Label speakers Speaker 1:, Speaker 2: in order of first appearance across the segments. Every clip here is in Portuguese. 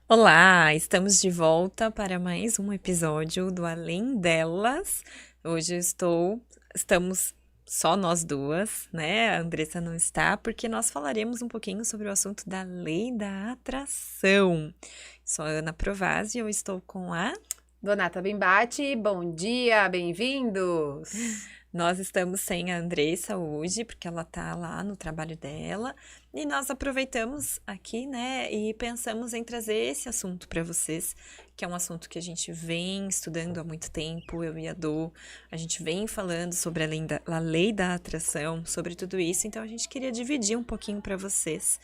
Speaker 1: Olá, estamos de volta para mais um episódio do Além Delas. Hoje estamos só nós duas, né? A Andressa não está, porque nós falaremos um pouquinho sobre o assunto da lei da atração. Sou a Ana Provazzi e eu estou com a.
Speaker 2: Donata Bimbate, bom dia, bem-vindos!
Speaker 1: Nós estamos sem a Andressa hoje, porque ela tá lá no trabalho dela, e nós aproveitamos aqui, né, e pensamos em trazer esse assunto para vocês, que é um assunto que a gente vem estudando há muito tempo, eu e a Dô, a gente vem falando sobre a lei da atração, sobre tudo isso, então a gente queria dividir um pouquinho para vocês.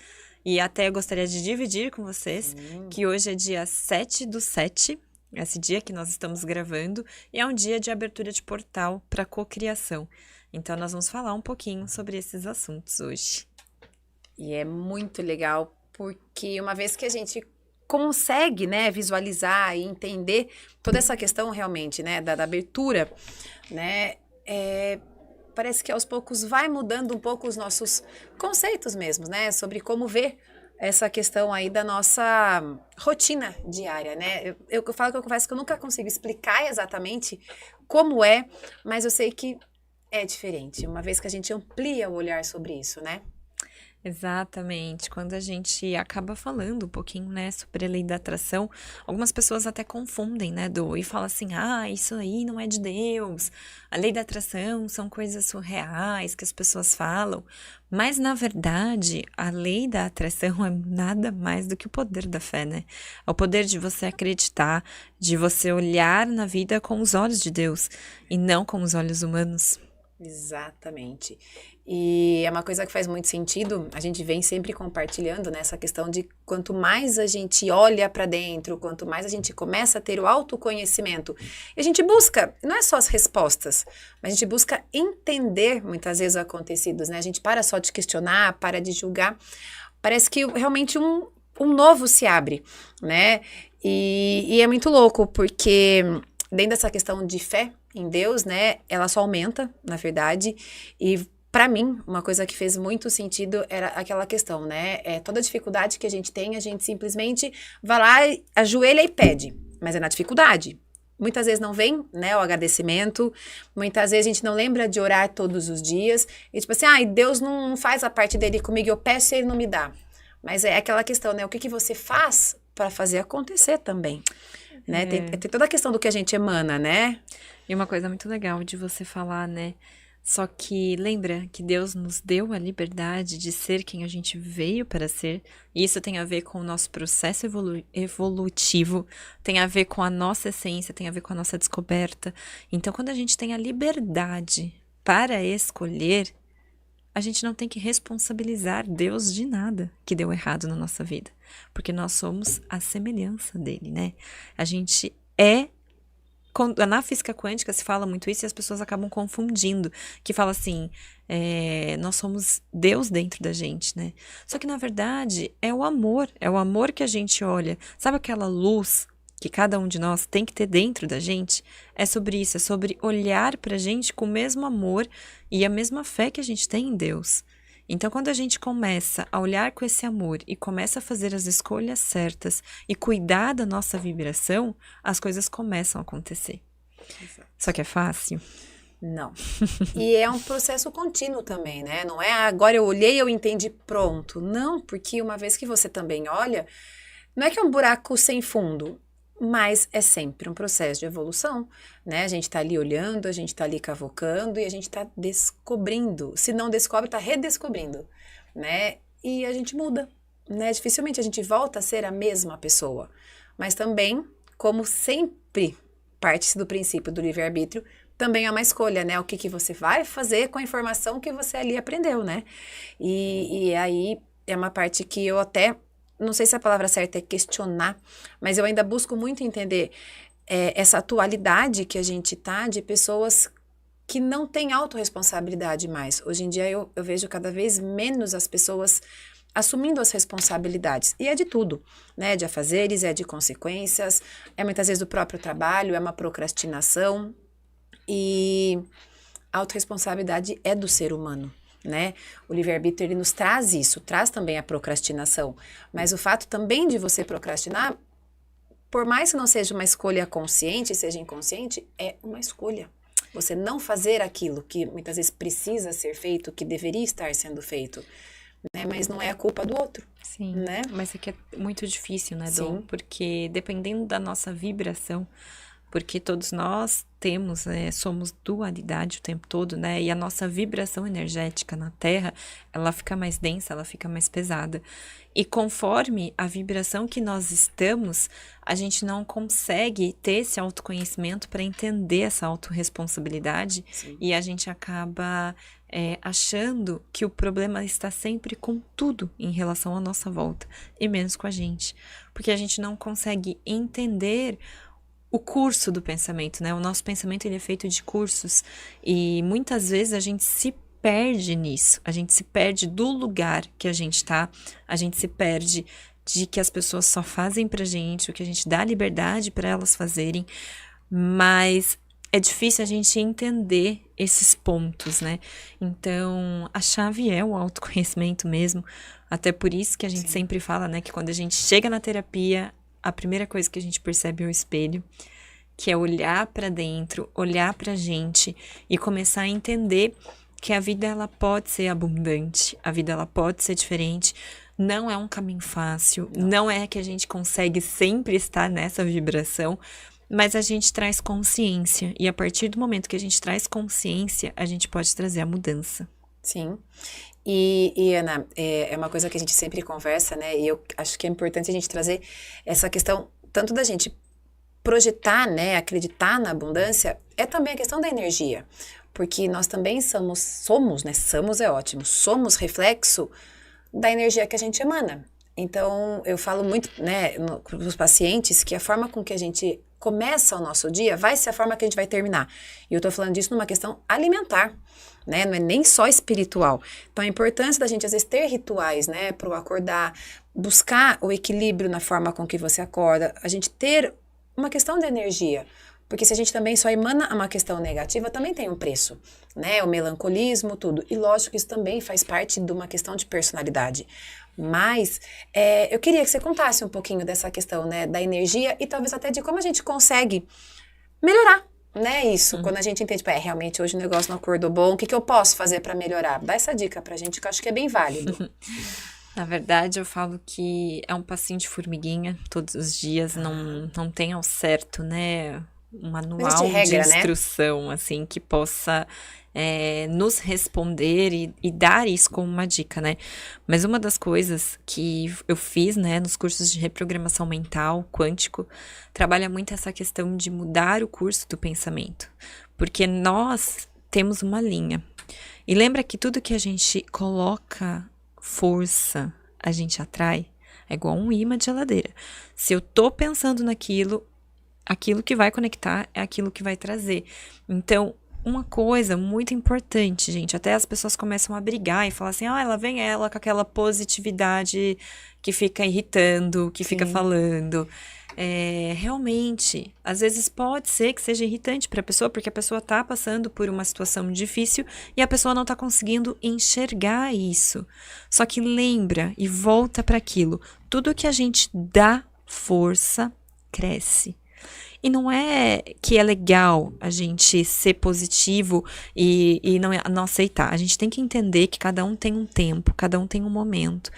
Speaker 1: E até gostaria de dividir com vocês
Speaker 2: Sim.
Speaker 1: que hoje é dia 7/7, esse dia que nós estamos gravando, e é um dia de abertura de portal para cocriação. Então, nós vamos falar um pouquinho sobre esses assuntos hoje.
Speaker 2: E é muito legal porque uma vez que a gente consegue, né, visualizar e entender toda essa questão realmente, né, da abertura, né, parece que aos poucos vai mudando um pouco os nossos conceitos mesmos, né, sobre como ver essa questão aí da nossa rotina diária, né? Eu falo que eu confesso que eu nunca consigo explicar exatamente como é, mas eu sei que é diferente, uma vez que a gente amplia o olhar sobre isso, né?
Speaker 1: Exatamente. Quando a gente acaba falando um pouquinho, né, sobre a lei da atração, algumas pessoas até confundem, né, e falam assim: ah, isso aí não é de Deus. A lei da atração são coisas surreais que as pessoas falam. Mas, na verdade, a lei da atração é nada mais do que o poder da fé, né? É o poder de você acreditar, de você olhar na vida com os olhos de Deus e não com os olhos humanos.
Speaker 2: Exatamente. E é uma coisa que faz muito sentido, a gente vem sempre compartilhando nessa questão de quanto mais a gente olha para dentro, quanto mais a gente começa a ter o autoconhecimento, e a gente busca, não é só as respostas, mas a gente busca entender muitas vezes os acontecidos, né? A gente para só de questionar, para de julgar, parece que realmente um novo se abre, né? E é muito louco, porque dentro dessa questão de fé em Deus, né, ela só aumenta, na verdade, e para mim, uma coisa que fez muito sentido era aquela questão, né, toda dificuldade que a gente simplesmente vai lá, ajoelha e pede, mas é na dificuldade. Muitas vezes não vem, né, o agradecimento, muitas vezes a gente não lembra de orar todos os dias, e tipo assim, Deus não faz a parte dele comigo, eu peço e ele não me dá. Mas é aquela questão, né, o que você faz para fazer acontecer também, né, tem toda a questão do que a gente emana, né.
Speaker 1: E uma coisa muito legal de você falar, né? Só que lembra que Deus nos deu a liberdade de ser quem a gente veio para ser. E isso tem a ver com o nosso processo evolutivo, tem a ver com a nossa essência, tem a ver com a nossa descoberta. Então, quando a gente tem a liberdade para escolher, a gente não tem que responsabilizar Deus de nada que deu errado na nossa vida. Porque nós somos a semelhança dele, né? A gente é na física quântica se fala muito isso e as pessoas acabam confundindo, que fala assim, nós somos Deus dentro da gente, né? Só que na verdade é o amor que a gente olha. Sabe aquela luz que cada um de nós tem que ter dentro da gente? É sobre isso, é sobre olhar pra gente com o mesmo amor e a mesma fé que a gente tem em Deus. Então, quando a gente começa a olhar com esse amor e começa a fazer as escolhas certas e cuidar da nossa vibração, as coisas começam a acontecer. Só que é fácil?
Speaker 2: Não. E é um processo contínuo também, né? Não é agora eu olhei, eu entendi, pronto. Não, porque uma vez que você também olha, não é que é um buraco sem fundo, mas é sempre um processo de evolução, né? A gente tá ali olhando, a gente tá ali cavocando e a gente tá descobrindo. Se não descobre, tá redescobrindo, né? E a gente muda, né? Dificilmente a gente volta a ser a mesma pessoa. Mas também, como sempre parte do princípio do livre-arbítrio, também é uma escolha, né? O que você vai fazer com a informação que você ali aprendeu, né? E aí é uma parte que eu até, não sei se a palavra certa é questionar, mas eu ainda busco muito entender essa atualidade que a gente tá de pessoas que não têm autorresponsabilidade mais. Hoje em dia eu vejo cada vez menos as pessoas assumindo as responsabilidades. E é de tudo, né? De afazeres, é de consequências, é muitas vezes do próprio trabalho, é uma procrastinação. E a autorresponsabilidade é do ser humano, né? O livre-arbítrio, ele nos traz isso, traz também a procrastinação. Mas o fato também de você procrastinar por mais que não seja uma escolha consciente, seja inconsciente, é uma escolha. Você não fazer aquilo que muitas vezes precisa ser feito, que deveria estar sendo feito, né? Mas não é a culpa do outro.
Speaker 1: Sim,
Speaker 2: né?
Speaker 1: mas é que é muito difícil, né,
Speaker 2: Sim.
Speaker 1: Dom? Porque dependendo da nossa vibração, porque todos nós temos, somos dualidade o tempo todo, né? E a nossa vibração energética na Terra, ela fica mais densa, ela fica mais pesada. E conforme a vibração que nós estamos, a gente não consegue ter esse autoconhecimento para entender essa autorresponsabilidade.
Speaker 2: Sim.
Speaker 1: E a gente acaba achando que o problema está sempre com tudo em relação à nossa volta, e menos com a gente. Porque a gente não consegue entender o curso do pensamento, né? O nosso pensamento, ele é feito de cursos, e muitas vezes a gente se perde nisso, a gente se perde do lugar que a gente tá, a gente se perde de que as pessoas só fazem pra gente, o que a gente dá liberdade para elas fazerem, mas é difícil a gente entender esses pontos, né? Então, a chave é o autoconhecimento mesmo, até por isso que a gente sempre fala, né, que quando a gente chega na terapia, a primeira coisa que a gente percebe é o espelho, que é olhar para dentro, olhar pra gente e começar a entender que a vida, ela pode ser abundante, a vida, ela pode ser diferente, não é um caminho fácil, não é que a gente consegue sempre estar nessa vibração, mas a gente traz consciência, e a partir do momento que a gente traz consciência, a gente pode trazer a mudança.
Speaker 2: Sim. E Ana, é uma coisa que a gente sempre conversa, né? E eu acho que é importante a gente trazer essa questão, tanto da gente projetar, né? Acreditar na abundância, é também a questão da energia. Porque nós também somos, né? Somos é ótimo, somos reflexo da energia que a gente emana. Então, eu falo muito, né, com os pacientes, que a forma com que a gente começa o nosso dia vai ser a forma que a gente vai terminar. E eu tô falando disso numa questão alimentar, né? Não é nem só espiritual. Então, a importância da gente, às vezes, ter rituais, né, pro acordar, buscar o equilíbrio na forma com que você acorda, a gente ter uma questão de energia. Porque se a gente também só emana uma questão negativa, também tem um preço, né? O melancolismo, tudo. E lógico que isso também faz parte de uma questão de personalidade. Mas eu queria que você contasse um pouquinho dessa questão, né, da energia e talvez até de como a gente consegue melhorar, né, isso. Quando a gente entende, realmente hoje o negócio não acordou bom, o que eu posso fazer para melhorar? Dá essa dica pra gente que eu acho que é bem válido.
Speaker 1: Na verdade, eu falo que é um passinho de formiguinha todos os dias, não tem ao certo, né, um manual
Speaker 2: regra,
Speaker 1: de instrução, né? Assim, que possa nos responder e dar isso como uma dica, né? Mas uma das coisas que eu fiz, né, nos cursos de reprogramação mental, quântico, trabalha muito essa questão de mudar o curso do pensamento. Porque nós temos uma linha. E lembra que tudo que a gente coloca força, a gente atrai? É igual um imã de geladeira. Se eu tô pensando naquilo, aquilo que vai conectar é aquilo que vai trazer. Então, uma coisa muito importante, gente, até as pessoas começam a brigar e falar assim, ela vem ela com aquela positividade que fica irritando, que fica falando. Realmente, às vezes pode ser que seja irritante para a pessoa, porque a pessoa tá passando por uma situação difícil e a pessoa não tá conseguindo enxergar isso. Só que lembra e volta para aquilo. Tudo que a gente dá força, cresce. E não é que é legal a gente ser positivo e não aceitar. A gente tem que entender que cada um tem um tempo, cada um tem um momento.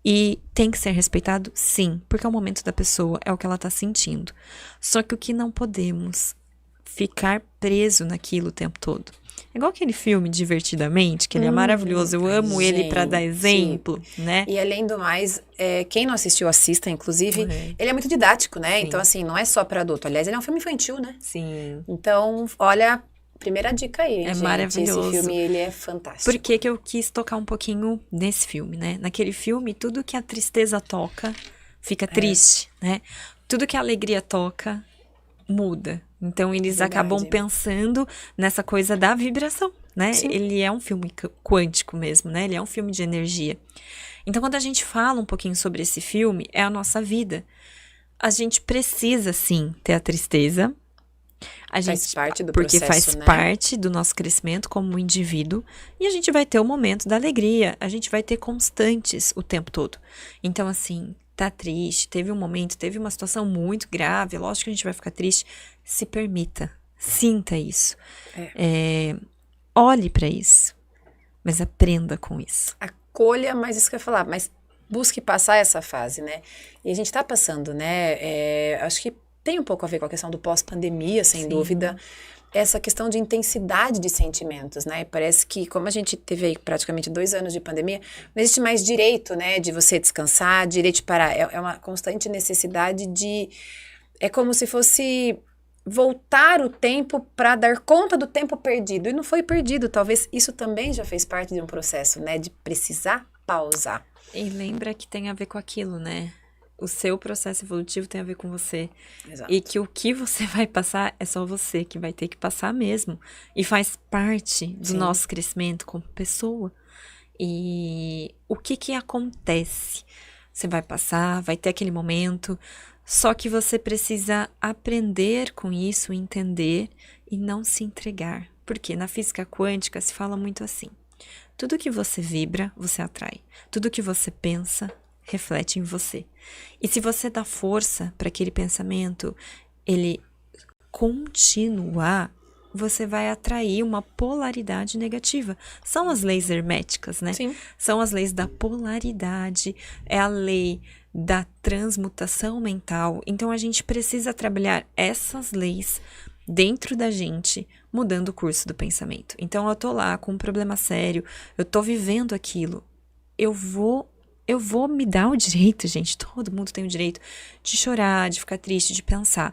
Speaker 1: E tem que ser respeitado, sim, porque é o momento da pessoa, é o que ela tá sentindo. Só que o que não podemos ficar preso naquilo o tempo todo. É igual aquele filme Divertidamente, que ele é maravilhoso, eu amo ele pra dar exemplo, né?
Speaker 2: E além do mais, quem não assistiu, assista, inclusive, ele é muito didático, né? Sim. Então, assim, não é só pra adulto. Aliás, ele é um filme infantil, né?
Speaker 1: Sim.
Speaker 2: Então, olha, primeira dica aí, gente.
Speaker 1: Maravilhoso.
Speaker 2: Esse filme, ele é fantástico.
Speaker 1: Por que que eu quis tocar um pouquinho nesse filme, né? Naquele filme, tudo que a tristeza toca, fica triste, né? Tudo que a alegria toca, muda. Então, eles acabam pensando nessa coisa da vibração, né? Sim. Ele é um filme quântico mesmo, né? Ele é um filme de energia. Então, quando a gente fala um pouquinho sobre esse filme, é a nossa vida. A gente precisa, sim, ter a tristeza.
Speaker 2: Faz parte do
Speaker 1: porque
Speaker 2: processo,
Speaker 1: faz parte do nosso crescimento como indivíduo. E a gente vai ter o momento da alegria. A gente vai ter constantes o tempo todo. Então, assim, tá triste, teve um momento, teve uma situação muito grave, lógico que a gente vai ficar triste, se permita, sinta isso. Olhe para isso, mas aprenda com isso.
Speaker 2: Acolha, mas isso que eu ia falar, mas busque passar essa fase, né? E a gente tá passando, né? Acho que tem um pouco a ver com a questão do pós-pandemia, sem dúvida. Essa questão de intensidade de sentimentos, né? Parece que, como a gente teve aí praticamente 2 anos de pandemia, não existe mais direito, né, de você descansar, direito de parar. É uma constante necessidade de... É como se fosse voltar o tempo para dar conta do tempo perdido. E não foi perdido. Talvez isso também já fez parte de um processo, né, de precisar pausar.
Speaker 1: E lembra que tem a ver com aquilo, né? O seu processo evolutivo tem a ver com você.
Speaker 2: Exato.
Speaker 1: E que o que você vai passar é só você que vai ter que passar mesmo. E faz parte do nosso crescimento como pessoa. E o que acontece? Você vai passar, vai ter aquele momento, só que você precisa aprender com isso, entender e não se entregar. Porque na física quântica se fala muito assim. Tudo que você vibra, você atrai. Tudo que você pensa, reflete em você. E se você dá força para aquele pensamento, ele continuar, você vai atrair uma polaridade negativa. São as leis herméticas, né?
Speaker 2: Sim.
Speaker 1: São as leis da polaridade, é a lei da transmutação mental. Então, a gente precisa trabalhar essas leis dentro da gente, mudando o curso do pensamento. Então, eu tô lá com um problema sério, eu tô vivendo aquilo, eu vou me dar o direito, gente, todo mundo tem o direito de chorar, de ficar triste, de pensar,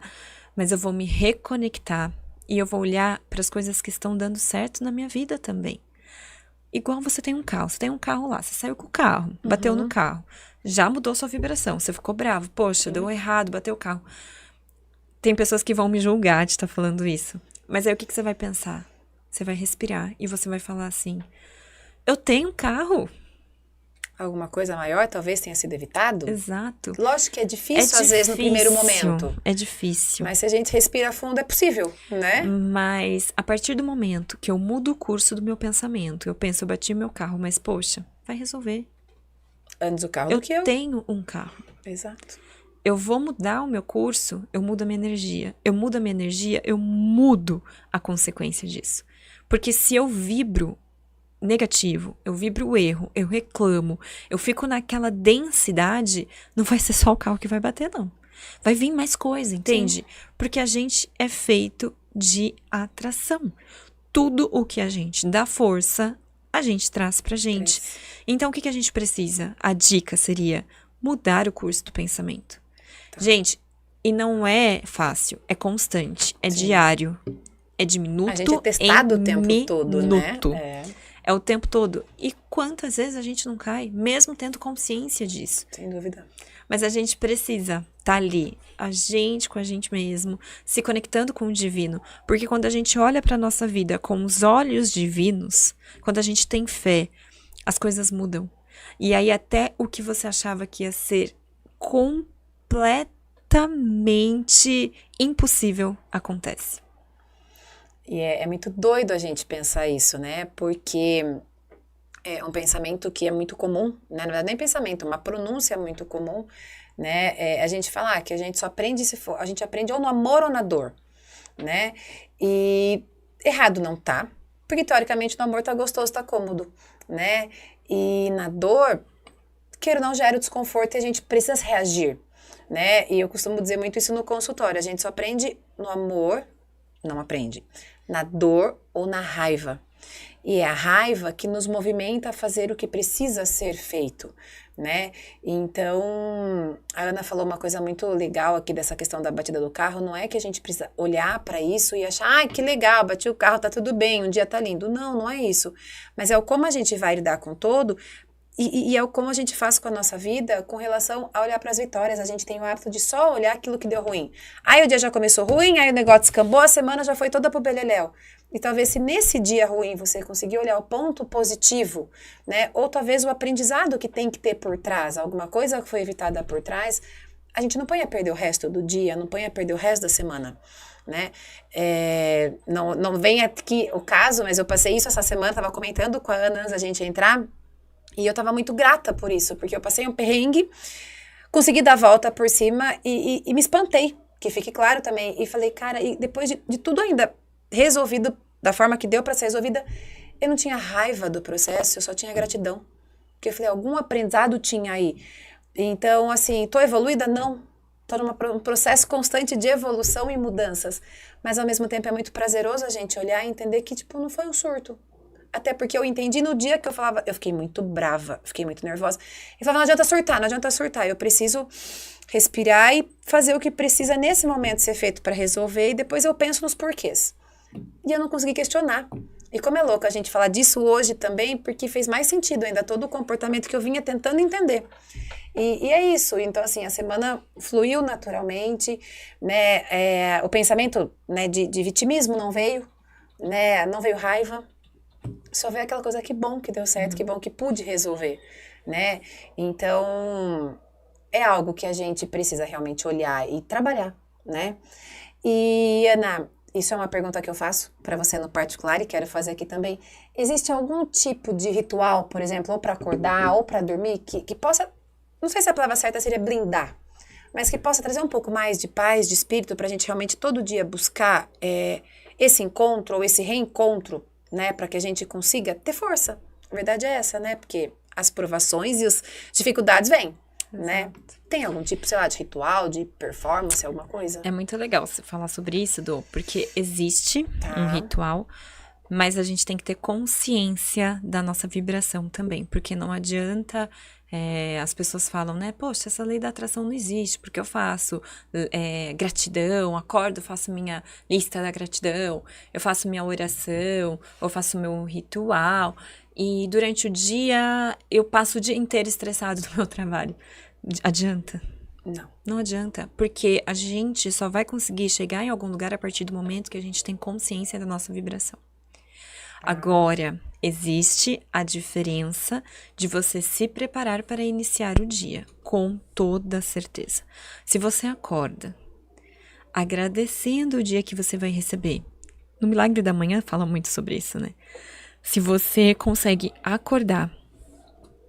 Speaker 1: mas eu vou me reconectar e eu vou olhar para as coisas que estão dando certo na minha vida também. Igual você tem um carro lá, você saiu com o carro, bateu no carro, já mudou sua vibração, você ficou bravo, poxa, deu errado, bateu o carro. Tem pessoas que vão me julgar de estar falando isso, mas aí o que você vai pensar? Você vai respirar e você vai falar assim, eu tenho um carro.
Speaker 2: Alguma coisa maior talvez tenha sido evitado?
Speaker 1: Exato.
Speaker 2: Lógico que é difícil, às vezes, no primeiro momento.
Speaker 1: É difícil.
Speaker 2: Mas se a gente respira fundo, é possível, né?
Speaker 1: Mas a partir do momento que eu mudo o curso do meu pensamento, eu penso, eu bati meu carro, mas poxa, vai resolver.
Speaker 2: Antes o carro do que eu.
Speaker 1: Eu tenho um carro.
Speaker 2: Exato.
Speaker 1: Eu vou mudar o meu curso, eu mudo a minha energia. Eu mudo a minha energia, eu mudo a consequência disso. Porque se eu vibro negativo, eu vibro o erro, eu reclamo, eu fico naquela densidade, não vai ser só o carro que vai bater, não. Vai vir mais coisa, entende? Sim. Porque a gente é feito de atração. Tudo o que a gente dá força, a gente traz pra gente. Então, o que a gente precisa? A dica seria mudar o curso do pensamento. Tá. Gente, e não é fácil, é constante, é diário, é de minuto
Speaker 2: a gente é testado o tempo todo, né?
Speaker 1: É o tempo todo. E quantas vezes a gente não cai, mesmo tendo consciência disso?
Speaker 2: Sem dúvida.
Speaker 1: Mas a gente precisa estar ali, a gente com a gente mesmo, se conectando com o divino. Porque quando a gente olha para a nossa vida com os olhos divinos, quando a gente tem fé, as coisas mudam. E aí até o que você achava que ia ser completamente impossível acontece.
Speaker 2: E é muito doido a gente pensar isso, né? Porque é um pensamento que é muito comum, né? Na verdade, nem pensamento, uma pronúncia muito comum, né? A gente falar que a gente só aprende se for, a gente aprende ou no amor ou na dor, né? E errado não tá, porque teoricamente no amor tá gostoso, tá cômodo, né? E na dor, queira ou não, gera o desconforto e a gente precisa reagir, né? E eu costumo dizer muito isso no consultório, a gente só aprende no amor, não aprende, na dor ou na raiva. E é a raiva que nos movimenta a fazer o que precisa ser feito, né? Então, a Ana falou uma coisa muito legal aqui dessa questão da batida do carro, não é que a gente precisa olhar para isso e achar, que legal, bati o carro, tá tudo bem, um dia tá lindo. Não, não é isso. Mas é o como a gente vai lidar com todo. E é o como a gente faz com a nossa vida com relação a olhar para as vitórias. A gente tem o hábito de só olhar aquilo que deu ruim. Aí o dia já começou ruim, aí o negócio descambou, a semana já foi toda pro beleléu. E talvez se nesse dia ruim você conseguir olhar o ponto positivo, né? Ou talvez o aprendizado que tem que ter por trás, alguma coisa que foi evitada por trás, a gente não põe a perder o resto do dia, não põe a perder o resto da semana, né? Não vem aqui o caso, mas eu passei isso essa semana, estava comentando com a Ana antes da gente entrar, e eu tava muito grata por isso, porque eu passei um perrengue consegui dar a volta por cima e me espantei, que fique claro também. E falei, cara, e depois de tudo ainda resolvido da forma que deu pra ser resolvida, eu não tinha raiva do processo, eu só tinha gratidão. Porque eu falei, algum aprendizado tinha aí. Então, assim, tô evoluída? Não. Tô num processo constante de evolução e mudanças. Mas, ao mesmo tempo, é muito prazeroso a gente olhar e entender que, tipo, não foi um surto. Até porque eu entendi no dia que eu falava, eu fiquei muito brava, fiquei muito nervosa. Eu falava, não adianta surtar, eu preciso respirar e fazer o que precisa nesse momento ser feito para resolver e depois eu penso nos porquês. E eu não consegui questionar. E como é louco a gente falar disso hoje também, porque fez mais sentido ainda todo o comportamento que eu vinha tentando entender. E é isso. Então, assim, a semana fluiu naturalmente, né? O pensamento, né, de vitimismo não veio, né? Não veio raiva. Só veio aquela coisa, que bom que deu certo, que bom que pude resolver, né? Então, é algo que a gente precisa realmente olhar e trabalhar, né? E, Ana, isso é uma pergunta que eu faço para você no particular e quero fazer aqui também. Existe algum tipo de ritual, por exemplo, ou para acordar ou para dormir, que possa, não sei se a palavra certa seria blindar, mas que possa trazer um pouco mais de paz, de espírito, para a gente realmente todo dia buscar esse encontro ou esse reencontro, né, para que a gente consiga ter força. A verdade é essa, né? Porque as provações e as dificuldades vêm, né? Tem algum tipo, sei lá, de ritual, de performance, alguma coisa?
Speaker 1: É muito legal você falar sobre isso, Dô, porque existe um ritual, mas a gente tem que ter consciência da nossa vibração também, porque não adianta, as pessoas falam, né, poxa, essa lei da atração não existe, porque eu faço gratidão, acordo, faço minha lista da gratidão, eu faço minha oração, ou faço meu ritual, e durante o dia eu passo o dia inteiro estressado do meu trabalho. Adianta?
Speaker 2: Não.
Speaker 1: Não adianta, porque a gente só vai conseguir chegar em algum lugar a partir do momento que a gente tem consciência da nossa vibração. Agora, existe a diferença de você se preparar para iniciar o dia, com toda certeza. Se você acorda agradecendo o dia que você vai receber, no Milagre da Manhã fala muito sobre isso, né? Se você consegue acordar,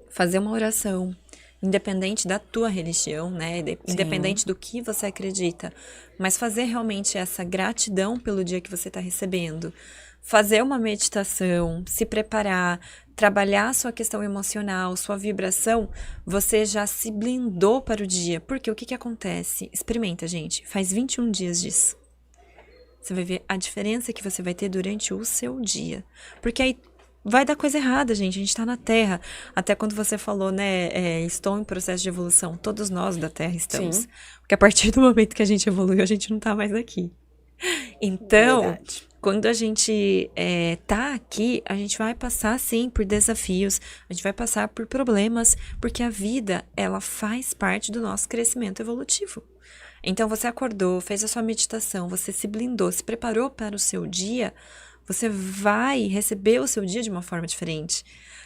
Speaker 1: fazer uma oração, independente da tua religião, né? Independente do que você acredita, mas fazer realmente essa gratidão pelo dia que você está recebendo, fazer uma meditação, se preparar, trabalhar a sua questão emocional, sua vibração, você já se blindou para o dia. Porque o que acontece? Experimenta, gente. Faz 21 dias disso. Você vai ver a diferença que você vai ter durante o seu dia. Porque aí vai dar coisa errada, gente. A gente tá na Terra. Até quando você falou, né? Estou em processo de evolução. Todos nós da Terra estamos. Sim. Porque a partir do momento que a gente evoluiu, a gente não tá mais aqui. Então, verdade. Quando a gente tá aqui, a gente vai passar, sim, por desafios. A gente vai passar por problemas. Porque a vida, ela faz parte do nosso crescimento evolutivo. Então, você acordou, fez a sua meditação, você se blindou, se preparou para o seu dia, você vai receber o seu dia de uma forma diferente.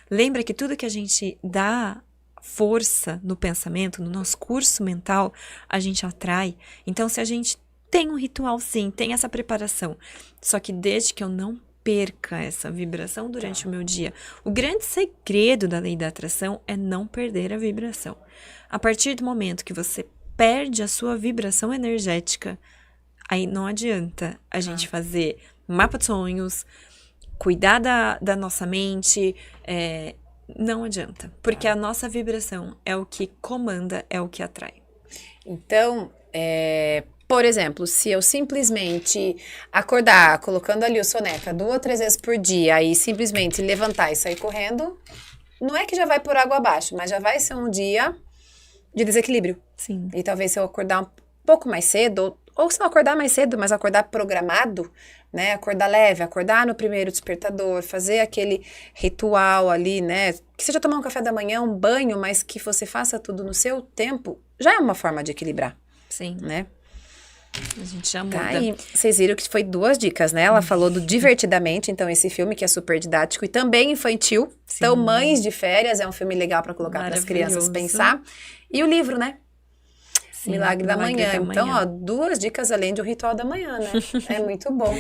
Speaker 1: Lembra que tudo que a gente dá força no pensamento, no nosso curso mental, a gente atrai. Então, se a gente tem um ritual, sim, tem essa preparação, só que desde que eu não perca essa vibração durante o meu dia. O grande segredo da lei da atração é não perder a vibração. A partir do momento que você perde a sua vibração energética, aí não adianta a gente fazer mapa de sonhos, cuidar da nossa mente, não adianta. Porque a nossa vibração é o que comanda, é o que atrai.
Speaker 2: Então, por exemplo, se eu simplesmente acordar colocando ali o soneca 2 ou 3 vezes por dia, aí simplesmente levantar e sair correndo, não é que já vai por água abaixo, mas já vai ser um dia de desequilíbrio.
Speaker 1: Sim.
Speaker 2: E talvez se eu acordar um pouco mais cedo, ou se não acordar mais cedo, mas acordar programado, né? Acordar leve, acordar no primeiro despertador, fazer aquele ritual ali, né? Que seja tomar um café da manhã, um banho, mas que você faça tudo no seu tempo, já é uma forma de equilibrar.
Speaker 1: Sim.
Speaker 2: Né?
Speaker 1: A gente já muda.
Speaker 2: Tá, e vocês viram que foi 2 dicas, né? Ela falou do Divertidamente, então esse filme que é super didático e também infantil. Sim. Então, Mães de Férias é um filme legal para colocar para as crianças pensar. E o livro, né?
Speaker 1: Sim,
Speaker 2: Milagre da
Speaker 1: milagre
Speaker 2: manhã.
Speaker 1: da
Speaker 2: Então,
Speaker 1: manhã.
Speaker 2: ó, 2 dicas além do ritual da manhã, né? É muito bom.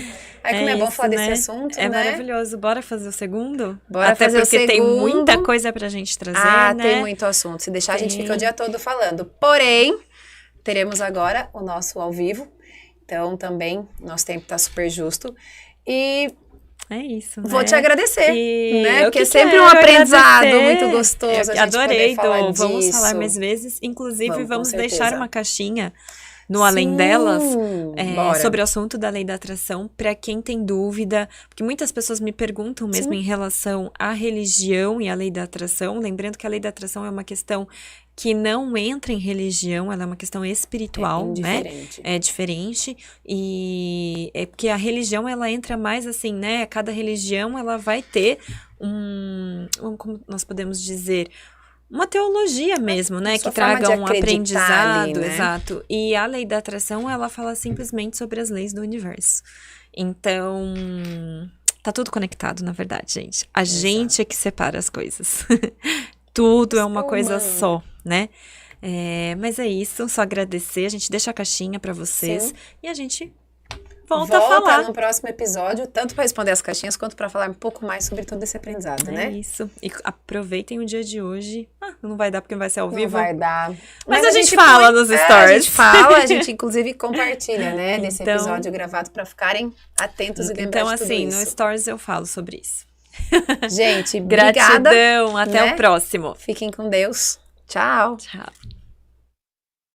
Speaker 2: Aí, como é bom
Speaker 1: isso,
Speaker 2: falar desse
Speaker 1: né?
Speaker 2: assunto,
Speaker 1: É
Speaker 2: né?
Speaker 1: maravilhoso. Bora fazer o segundo?
Speaker 2: Bora
Speaker 1: Até
Speaker 2: fazer o
Speaker 1: porque tem muita
Speaker 2: segundo.
Speaker 1: coisa pra gente trazer,
Speaker 2: Ah, tem
Speaker 1: né?
Speaker 2: muito assunto. Se deixar, a gente fica o
Speaker 1: Tem.
Speaker 2: dia todo falando. Porém, teremos agora o nosso ao vivo. Então, também, nosso tempo tá super justo. E
Speaker 1: É isso,
Speaker 2: vou
Speaker 1: né?
Speaker 2: te agradecer,
Speaker 1: E
Speaker 2: né?
Speaker 1: eu
Speaker 2: Porque
Speaker 1: que
Speaker 2: é sempre um
Speaker 1: quero
Speaker 2: aprendizado
Speaker 1: agradecer.
Speaker 2: muito gostoso a
Speaker 1: Eu
Speaker 2: gente poder
Speaker 1: adorei,
Speaker 2: falar
Speaker 1: Dô. Vamos falar
Speaker 2: disso.
Speaker 1: mais vezes. Inclusive,
Speaker 2: Vamos, com
Speaker 1: vamos deixar
Speaker 2: certeza.
Speaker 1: uma caixinha no Além Delas
Speaker 2: Sim, bora.
Speaker 1: sobre o assunto da lei da atração para quem tem dúvida, porque muitas pessoas me perguntam mesmo
Speaker 2: Sim.
Speaker 1: em relação à religião e à lei da atração, lembrando que a lei da atração é uma questão que não entra em religião, ela é uma questão espiritual, né?
Speaker 2: Indiferente.
Speaker 1: É diferente e é porque a religião ela entra mais assim, né? Cada religião ela vai ter como nós podemos dizer, uma teologia mesmo, né?
Speaker 2: Sua
Speaker 1: Que
Speaker 2: forma
Speaker 1: traga
Speaker 2: de
Speaker 1: um
Speaker 2: acreditar ali,
Speaker 1: aprendizado,
Speaker 2: né?
Speaker 1: exato. E a lei da atração, ela fala simplesmente sobre as leis do universo. Então, tá tudo conectado, na verdade, gente. A gente é que separa as coisas. Tudo é uma coisa
Speaker 2: Humano.
Speaker 1: só, né? Mas é isso, só agradecer. A gente deixa a caixinha pra vocês
Speaker 2: Sim.
Speaker 1: e a gente volta a falar.
Speaker 2: no próximo episódio, tanto para responder as caixinhas, quanto para falar um pouco mais sobre todo esse aprendizado,
Speaker 1: É
Speaker 2: né?
Speaker 1: isso. E aproveitem o dia de hoje. Não vai dar porque não vai ser ao
Speaker 2: Não
Speaker 1: vivo.
Speaker 2: vai dar.
Speaker 1: Mas a gente fala nos
Speaker 2: A
Speaker 1: stories.
Speaker 2: gente fala, a gente inclusive compartilha, né? Nesse
Speaker 1: Então-
Speaker 2: episódio gravado para ficarem atentos e lembrar
Speaker 1: Então,
Speaker 2: de tudo
Speaker 1: assim, no
Speaker 2: isso.
Speaker 1: stories eu falo sobre isso.
Speaker 2: Gente, obrigada.
Speaker 1: Gratidão, até
Speaker 2: né?
Speaker 1: o próximo.
Speaker 2: Fiquem com Deus. Tchau.
Speaker 1: Tchau.